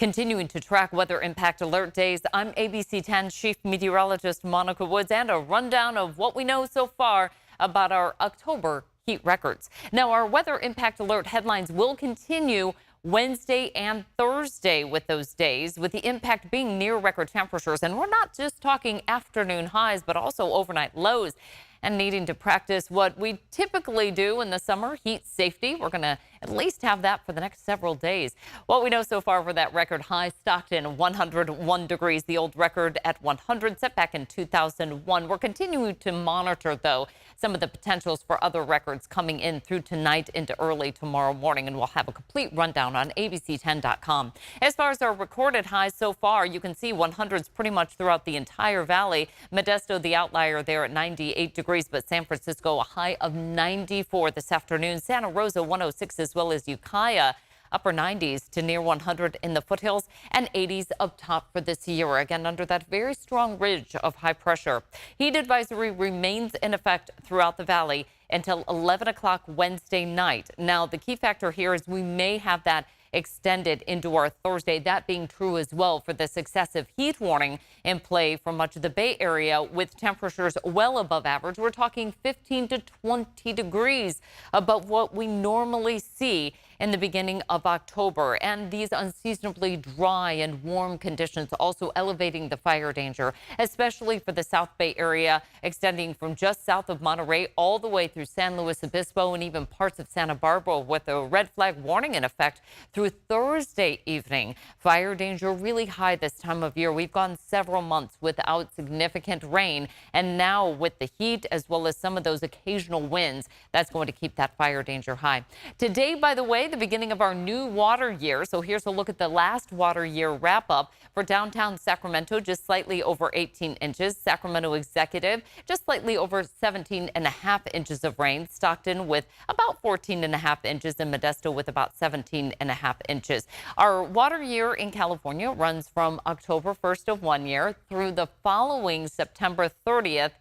Continuing to track weather impact alert days, I'm ABC 10 Chief Meteorologist Monica Woods, and a rundown of what we know so far about our October heat records. Now, our weather impact alert headlines will continue Wednesday and Thursday with those days, with the impact being near record temperatures. And we're not just talking afternoon highs, but also overnight lows. And needing to practice what we typically do in the summer, heat safety. We're going to at least have that for the next several days. What we know so far for that record high, Stockton, 101 degrees, the old record at 100, set back in 2001. We're continuing to monitor, though, some of the potentials for other records coming in through tonight into early tomorrow morning, and we'll have a complete rundown on ABC10.com. As far as our recorded highs so far, you can see 100s pretty much throughout the entire valley. Modesto, the outlier there at 98 degrees, but San Francisco, a high of 94 this afternoon. Santa Rosa, 106, as well as Ukiah, upper 90s to near 100 in the foothills, and 80s up top for this year, again under that very strong ridge of high pressure. Heat advisory remains in effect throughout the valley until 11 o'clock Wednesday night. Now, the key factor here is we may have that extended into our Thursday, that being true as well for this excessive heat warning in play for much of the Bay Area, with temperatures well above average. We're talking 15 to 20 degrees above what we normally see in the beginning of October. And these unseasonably dry and warm conditions also elevating the fire danger, especially for the South Bay Area, extending from just south of Monterey all the way through San Luis Obispo and even parts of Santa Barbara, with a red flag warning in effect through Thursday evening. Fire danger really high this time of year. We've gone several months without significant rain, and now with the heat as well as some of those occasional winds, that's going to keep that fire danger high. Today, by the way, the beginning of our new water year. So here's a look at the last water year wrap up for downtown Sacramento, just slightly over 18 inches. Sacramento Executive, just slightly over 17.5 inches of rain. Stockton with about 14.5 inches, and Modesto with about 17.5 inches. Our water year in California runs from October 1st of one year through the following September 30th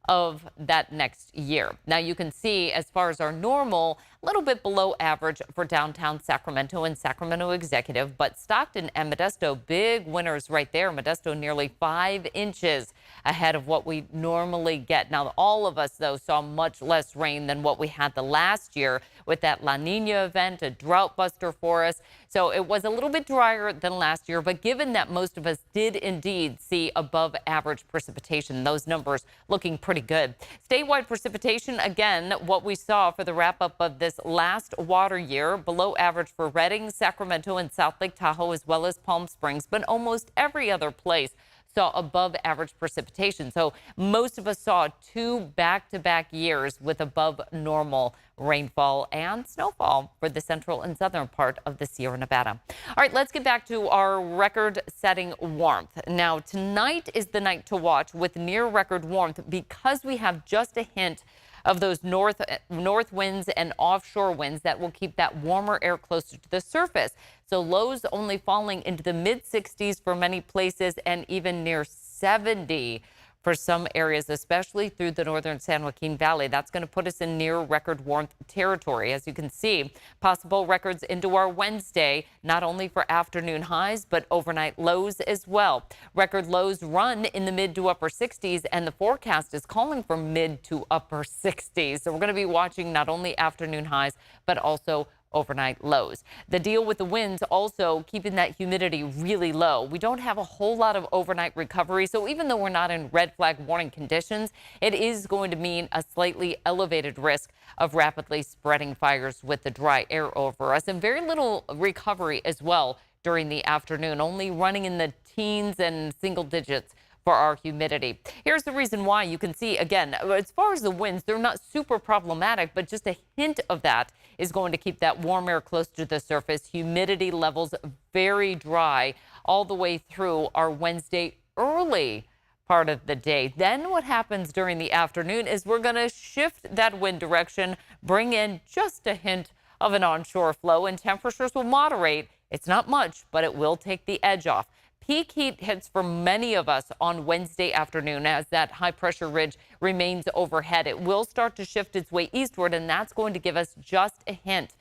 of that next year. Now, you can see as far as our normal, a little bit below average for downtown Sacramento and Sacramento Executive, but Stockton and Modesto, big winners right there. Modesto nearly 5 inches ahead of what we normally get. Now, all of us, though, saw much less rain than what we had the last year with that La Nina event, a drought buster for us. So it was a little bit drier than last year, but given that most of us did indeed see above average precipitation, those numbers looking pretty good. Statewide precipitation, again, what we saw for the wrap up of this last water year, below average for Redding, Sacramento, and South Lake Tahoe, as well as Palm Springs, but almost every other place saw above average precipitation. So most of us saw two back-to-back years with above normal rainfall and snowfall for the central and southern part of the Sierra Nevada. All right, let's get back to our record-setting warmth. Now, tonight is the night to watch with near record warmth because we have just a hint of those north winds and offshore winds that will keep that warmer air closer to the surface. So lows only falling into the mid 60s for many places and even near 70 for some areas, especially through the northern San Joaquin Valley. That's going to put us in near record warmth territory. As you can see, possible records into our Wednesday, not only for afternoon highs, but overnight lows as well. Record lows run in the mid to upper 60s, and the forecast is calling for mid to upper 60s. So we're going to be watching not only afternoon highs, but also overnight lows. The deal with the winds also keeping that humidity really low. We don't have a whole lot of overnight recovery, so even though we're not in red flag warning conditions, it is going to mean a slightly elevated risk of rapidly spreading fires with the dry air over us, and very little recovery as well during the afternoon, only running in the teens and single digits for our humidity. Here's the reason why. You can see, again, as far as the winds, they're not super problematic, but just a hint of that is going to keep that warm air close to the surface. Humidity levels very dry all the way through our Wednesday early part of the day. Then what happens during the afternoon is we're going to shift that wind direction, bring in just a hint of an onshore flow, and temperatures will moderate. It's not much, but it will take the edge off. Peak heat hits for many of us on Wednesday afternoon as that high pressure ridge remains overhead. It will start to shift its way eastward, and that's going to give us just a hint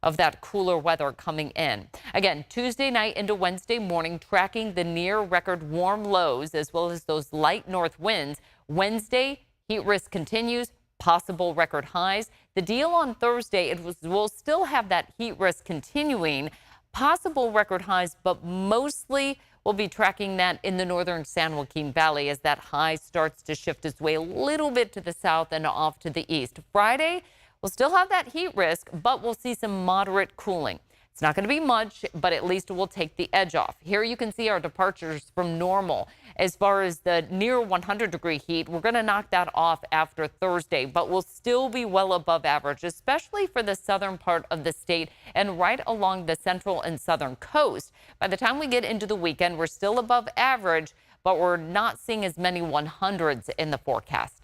of that cooler weather coming in. Again, Tuesday night into Wednesday morning, tracking the near record warm lows as well as those light north winds. Wednesday, heat risk continues, possible record highs. The deal on Thursday, we'll still have that heat risk continuing, possible record highs, but mostly we'll be tracking that in the northern San Joaquin Valley as that high starts to shift its way a little bit to the south and off to the east. Friday, we'll still have that heat risk, but we'll see some moderate cooling. It's not going to be much, but at least it will take the edge off. Here you can see our departures from normal. As far as the near 100-degree heat, we're going to knock that off after Thursday, but we'll still be well above average, especially for the southern part of the state and right along the central and southern coast. By the time we get into the weekend, we're still above average, but we're not seeing as many 100s in the forecast.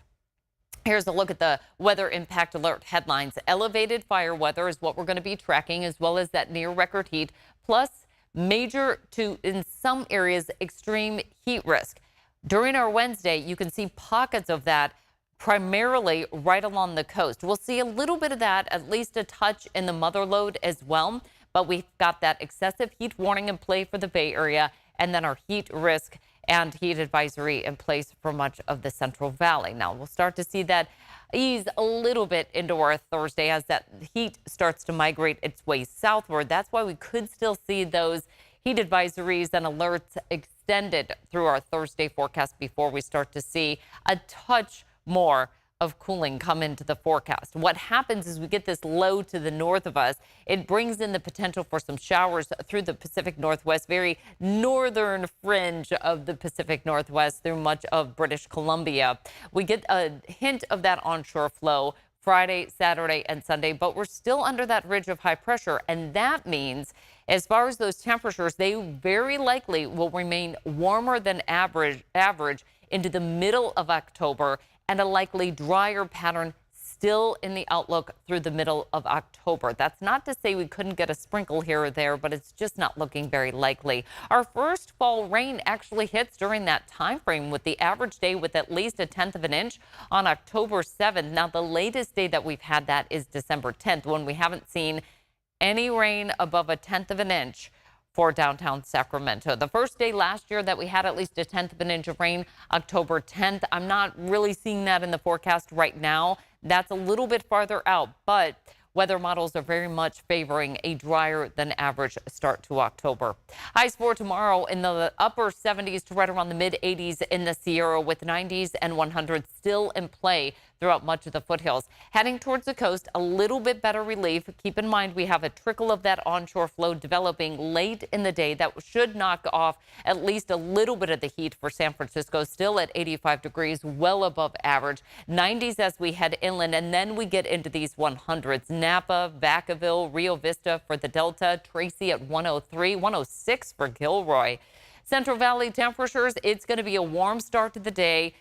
Here's a look at the weather impact alert headlines. Elevated fire weather is what we're going to be tracking, as well as that near record heat, plus major to, in some areas, extreme heat risk. During our Wednesday, you can see pockets of that primarily right along the coast. We'll see a little bit of that, at least a touch in the mother lode as well. But we've got that excessive heat warning in play for the Bay Area, and then our heat risk and heat advisory in place for much of the Central Valley. Now, we'll start to see that ease a little bit into our Thursday as that heat starts to migrate its way southward. That's why we could still see those heat advisories and alerts extended through our Thursday forecast before we start to see a touch more of cooling come into the forecast. What happens is we get this low to the north of us. It brings in the potential for some showers through the Pacific Northwest, very northern fringe of the Pacific Northwest through much of British Columbia. We get a hint of that onshore flow Friday, Saturday, and Sunday, but we're still under that ridge of high pressure. And that means as far as those temperatures, they very likely will remain warmer than average into the middle of October, and a likely drier pattern still in the outlook through the middle of October. That's not to say we couldn't get a sprinkle here or there, but it's just not looking very likely. Our first fall rain actually hits during that time frame, with the average day with at least 1/10 of an inch on October 7th. Now, the latest day that we've had that is December 10th, when we haven't seen any rain above 1/10 of an inch for downtown Sacramento. The first day last year that we had at least 1/10 of an inch of rain, October 10th. I'm not really seeing that in the forecast right now. That's a little bit farther out, but weather models are very much favoring a drier than average start to October. Highs for tomorrow in the upper 70s to right around the mid 80s in the Sierra, with 90s and 100s still in play throughout much of the foothills. Heading towards the coast, a little bit better relief. Keep in mind we have a trickle of that onshore flow developing late in the day that should knock off at least a little bit of the heat for San Francisco, still at 85 degrees, well above average. 90s as we head inland, and then we get into these 100s. Napa, Vacaville, Rio Vista for the Delta, Tracy at 103, 106 for Gilroy. Central Valley temperatures, it's going to be a warm start to the day.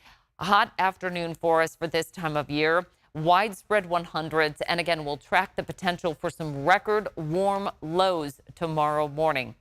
A hot afternoon for us for this time of year. Widespread 100s. And again, we'll track the potential for some record warm lows tomorrow morning.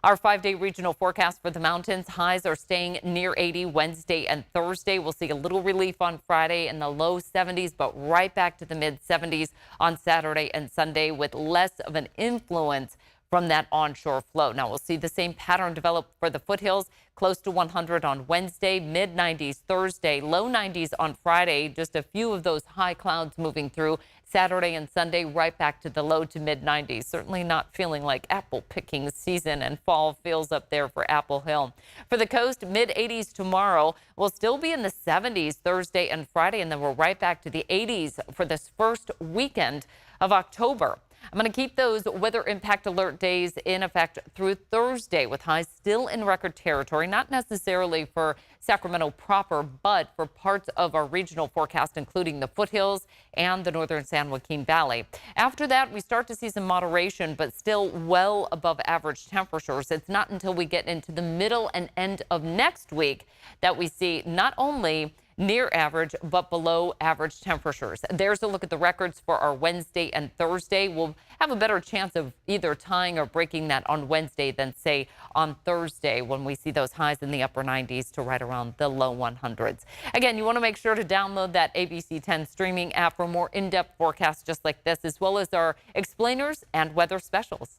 Our 5-day regional forecast for the mountains. Highs are staying near 80 Wednesday and Thursday. We'll see a little relief on Friday in the low 70s, but right back to the mid 70s on Saturday and Sunday, with less of an influence from that onshore flow. Now, we'll see the same pattern develop for the foothills. Close to 100 on Wednesday, mid 90s Thursday, low 90s on Friday. Just a few of those high clouds moving through. Saturday and Sunday, right back to the low to mid 90s. Certainly not feeling like apple picking season, and fall feels up there for Apple Hill. For the coast, mid 80s tomorrow. We'll still be in the 70s Thursday and Friday, and then we're right back to the 80s for this first weekend of October. I'm going to keep those weather impact alert days in effect through Thursday, with highs still in record territory, not necessarily for Sacramento proper, but for parts of our regional forecast, including the foothills and the northern San Joaquin Valley. After that, we start to see some moderation, but still well above average temperatures. It's not until we get into the middle and end of next week that we see not only near average but below average temperatures. There's a look at the records for our Wednesday and Thursday. We'll have a better chance of either tying or breaking that on Wednesday than, say, on Thursday when we see those highs in the upper 90s to right around the low 100s. Again, you want to make sure to download that ABC 10 streaming app for more in-depth forecasts just like this, as well as our explainers and weather specials.